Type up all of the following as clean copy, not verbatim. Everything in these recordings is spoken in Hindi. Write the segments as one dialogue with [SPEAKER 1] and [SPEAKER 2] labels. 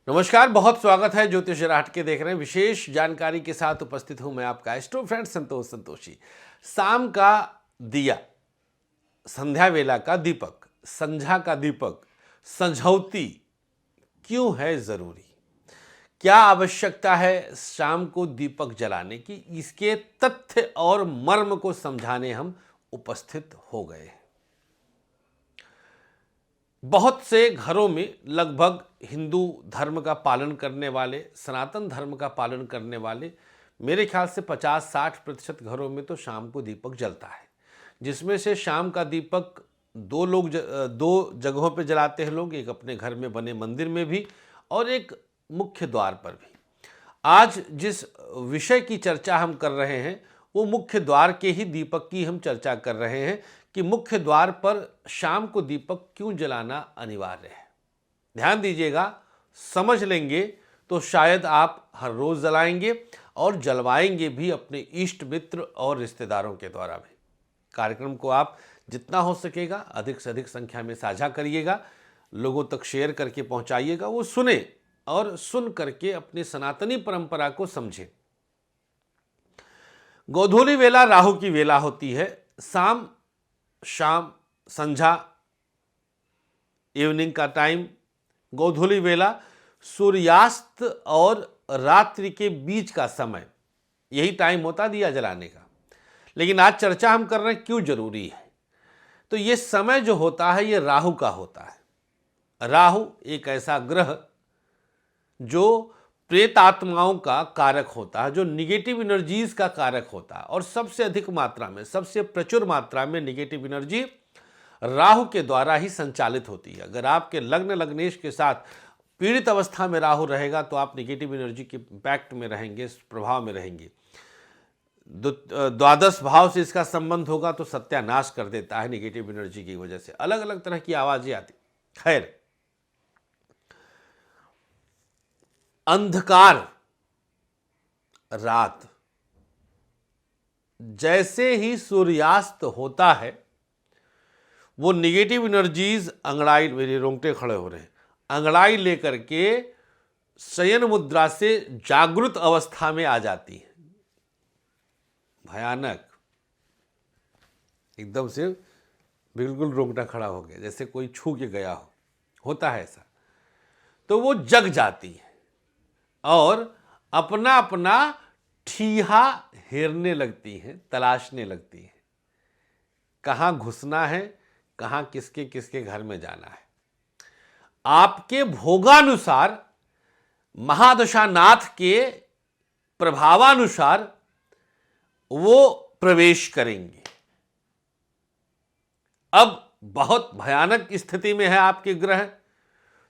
[SPEAKER 1] नमस्कार, बहुत स्वागत है ज्योतिष राहट के देख रहे हैं। विशेष जानकारी के साथ उपस्थित हूं मैं आपका एस्ट्रो फ्रेंड संतोषी। शाम का दिया, संध्या वेला का दीपक, संझा का दीपक, संझौती क्यों है जरूरी? क्या आवश्यकता है शाम को दीपक जलाने की? इसके तथ्य और मर्म को समझाने हम उपस्थित हो गए हैं। बहुत से घरों में लगभग हिंदू धर्म का पालन करने वाले, सनातन धर्म का पालन करने वाले, मेरे ख्याल से 50-60% घरों में तो शाम को दीपक जलता है, जिसमें से शाम का दीपक दो जगहों पे जलाते हैं लोग। एक अपने घर में बने मंदिर में भी और एक मुख्य द्वार पर भी। आज जिस विषय की चर्चा हम कर रहे हैं वो मुख्य द्वार के ही दीपक की हम चर्चा कर रहे हैं कि मुख्य द्वार पर शाम को दीपक क्यों जलाना अनिवार्य है। ध्यान दीजिएगा, समझ लेंगे तो शायद आप हर रोज जलाएंगे और जलवाएंगे भी अपने इष्ट मित्र और रिश्तेदारों के द्वारा भी। कार्यक्रम को आप जितना हो सकेगा अधिक से अधिक संख्या में साझा करिएगा, लोगों तक शेयर करके पहुंचाइएगा, वो सुने और सुन करके अपनी सनातनी परंपरा को समझें। गोधूली वेला राहु की वेला होती है। शाम संझा, इवनिंग का टाइम, गोधूली वेला सूर्यास्त और रात्रि के बीच का समय, यही टाइम होता दिया जलाने का। लेकिन आज चर्चा हम कर रहे हैं क्यों जरूरी है। तो ये समय जो होता है ये राहु का होता है। राहु एक ऐसा ग्रह जो प्रेत आत्माओं का कारक होता है, जो निगेटिव एनर्जीज का कारक होता है, और सबसे अधिक मात्रा में, सबसे प्रचुर मात्रा में निगेटिव एनर्जी राहु के द्वारा ही संचालित होती है। अगर आपके लग्नेश के साथ पीड़ित अवस्था में राहु रहेगा तो आप निगेटिव एनर्जी के इम्पैक्ट में रहेंगे, प्रभाव में रहेंगे। द्वादश भाव से इसका संबंध होगा तो सत्यानाश कर देता है निगेटिव एनर्जी की वजह से। अलग अलग तरह की आवाजें आती। खैर, अंधकार रात, जैसे ही सूर्यास्त होता है वो निगेटिव एनर्जीज अंगड़ाई, मेरे रोंगटे खड़े हो रहे हैं, अंगड़ाई लेकर के शयन मुद्रा से जागृत अवस्था में आ जाती है। भयानक, एकदम से बिल्कुल रोंगटा खड़ा हो गया, जैसे कोई छू के गया हो, होता है ऐसा। तो वो जग जाती है और अपना अपना ठीहा हेरने लगती हैं, तलाशने लगती हैं, कहाँ घुसना है, कहाँ किसके किसके घर में जाना है। आपके भोगानुसार, महादशानाथ के प्रभावानुसार वो प्रवेश करेंगे। अब बहुत भयानक स्थिति में है आपके ग्रह,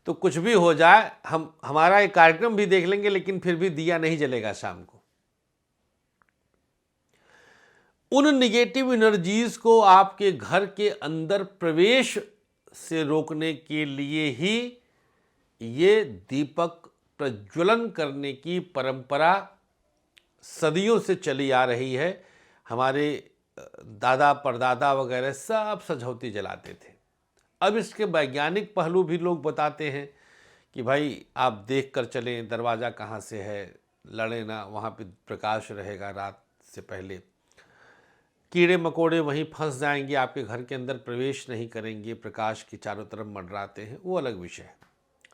[SPEAKER 1] तो कुछ भी हो जाए, हमारा एक कार्यक्रम भी देख लेंगे, लेकिन फिर भी दिया नहीं जलेगा शाम को। उन निगेटिव एनर्जीज को आपके घर के अंदर प्रवेश से रोकने के लिए ही ये दीपक प्रज्वलन करने की परंपरा सदियों से चली आ रही है। हमारे दादा परदादा वगैरह सब संझौती जलाते थे। अब इसके वैज्ञानिक पहलू भी लोग बताते हैं कि भाई आप देख कर चलें दरवाज़ा कहाँ से है, लड़े ना, वहाँ पे प्रकाश रहेगा रात से पहले, कीड़े मकोड़े वहीं फंस जाएंगे, आपके घर के अंदर प्रवेश नहीं करेंगे, प्रकाश की चारों तरफ मंडराते हैं, वो अलग विषय है।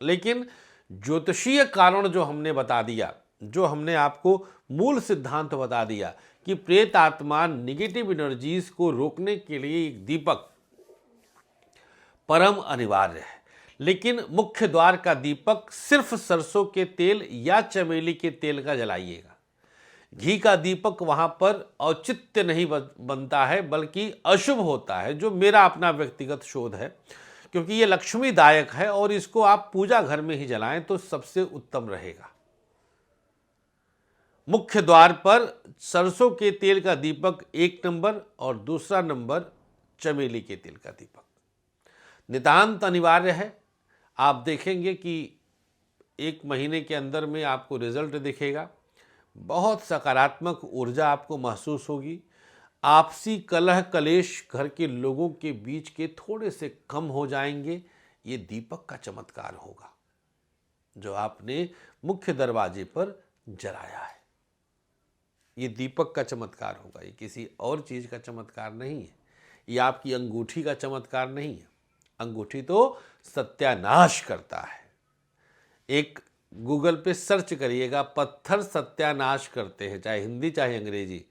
[SPEAKER 1] लेकिन ज्योतिषीय कारण जो हमने बता दिया, जो हमने आपको मूल सिद्धांत बता दिया कि प्रेत आत्मा निगेटिव एनर्जीज को रोकने के लिए एक दीपक परम अनिवार्य है। लेकिन मुख्य द्वार का दीपक सिर्फ सरसों के तेल या चमेली के तेल का जलाइएगा। घी का दीपक वहां पर औचित्य नहीं बनता है, बल्कि अशुभ होता है, जो मेरा अपना व्यक्तिगत शोध है, क्योंकि ये लक्ष्मीदायक है और इसको आप पूजा घर में ही जलाएं तो सबसे उत्तम रहेगा। मुख्य द्वार पर सरसों के तेल का दीपक 1 नंबर और दूसरा नंबर चमेली के तेल का दीपक नितांत अनिवार्य है। आप देखेंगे कि 1 महीने के अंदर में आपको रिजल्ट दिखेगा। बहुत सकारात्मक ऊर्जा आपको महसूस होगी। आपसी कलह कलेश घर के लोगों के बीच के थोड़े से कम हो जाएंगे। ये दीपक का चमत्कार होगा। जो आपने मुख्य दरवाजे पर जलाया है। ये दीपक का चमत्कार होगा, ये किसी और चीज का चमत्कार नहीं है, ये आपकी अंगूठी का चमत्कार नहीं है। अंगूठी तो सत्यानाश करता है। एक गूगल पे सर्च करिएगा, पत्थर सत्यानाश करते हैं, चाहे हिंदी चाहे अंग्रेजी,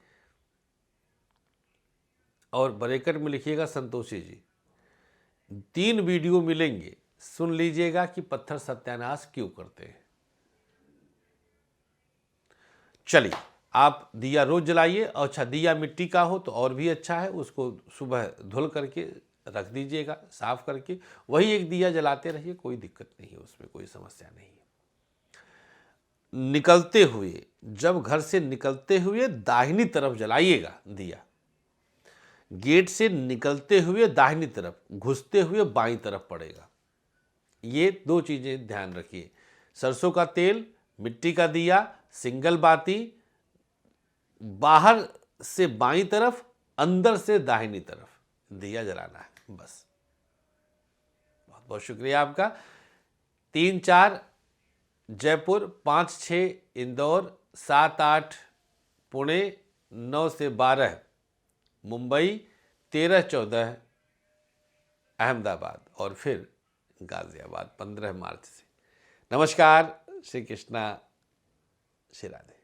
[SPEAKER 1] और ब्रैकेट में लिखिएगा संतोषी जी। 3 वीडियो मिलेंगे, सुन लीजिएगा कि पत्थर सत्यानाश क्यों करते हैं। चलिए, आप दिया रोज जलाइए, और अच्छा दिया मिट्टी का हो तो और भी अच्छा है, उसको सुबह धुल करके रख दीजिएगा साफ करके, वही एक दिया जलाते रहिए, कोई दिक्कत नहीं है, उसमें कोई समस्या नहीं है। निकलते हुए, जब घर से निकलते हुए दाहिनी तरफ जलाइएगा दिया, गेट से निकलते हुए दाहिनी तरफ, घुसते हुए बाईं तरफ पड़ेगा। ये 2 चीजें ध्यान रखिए, सरसों का तेल, मिट्टी का दिया, सिंगल बाती, बाहर से बाईं तरफ, अंदर से दाहिनी तरफ दिया जलाना है, बस। बहुत बहुत शुक्रिया आपका। 3-4 जयपुर, 5-6 इंदौर, 7-8 पुणे, 9 से 12 मुंबई, 13-14 अहमदाबाद, और फिर गाजियाबाद 15 मार्च से। नमस्कार, श्री कृष्णा, श्री राधे।